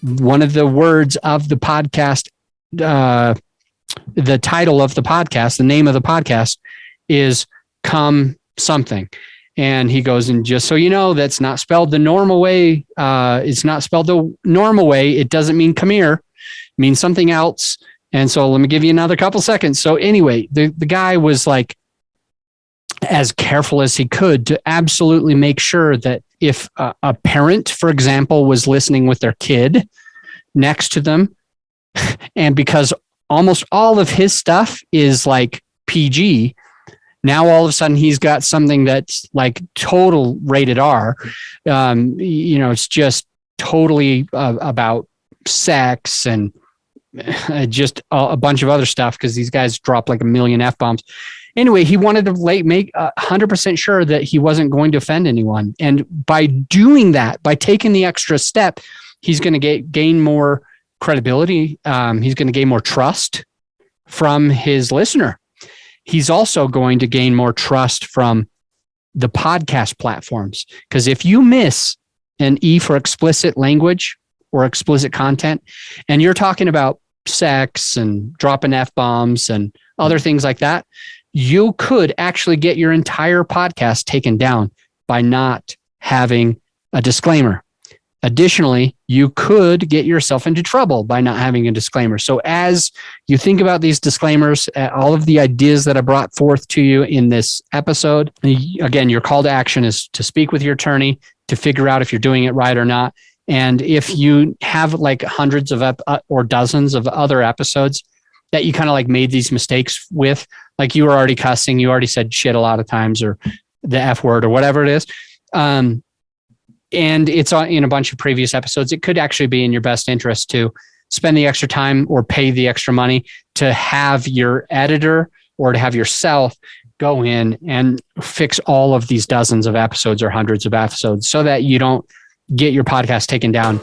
one of the words of the podcast, the title of the podcast, the name of the podcast is Come Something. And he goes, and just so you know, that's not spelled the normal way. It's not spelled the normal way. It doesn't mean come here. It means something else. And so let me give you another couple seconds. So anyway, the guy was like as careful as he could to absolutely make sure that if a parent, for example, was listening with their kid next to them, and because almost all of his stuff is like PG, now all of a sudden he's got something that's like total rated R. It's just totally about sex and just a bunch of other stuff, because these guys drop like a million F-bombs. Anyway, he wanted to make 100% sure that he wasn't going to offend anyone. And by doing that, by taking the extra step, he's going to gain more credibility. He's going to gain more trust from his listener. He's also going to gain more trust from the podcast platforms. Because if you miss an E for explicit language or explicit content, and you're talking about sex and dropping F-bombs and other things like that, you could actually get your entire podcast taken down by not having a disclaimer. Additionally, you could get yourself into trouble by not having a disclaimer. So as you think about these disclaimers, all of the ideas that I brought forth to you in this episode, again, your call to action is to speak with your attorney to figure out if you're doing it right or not. And if you have like hundreds of or dozens of other episodes that you kind of like made these mistakes with, like you were already cussing, you already said shit a lot of times, or the F word or whatever it is. And it's in a bunch of previous episodes, it could actually be in your best interest to spend the extra time or pay the extra money to have your editor or to have yourself go in and fix all of these dozens of episodes or hundreds of episodes so that you don't get your podcast taken down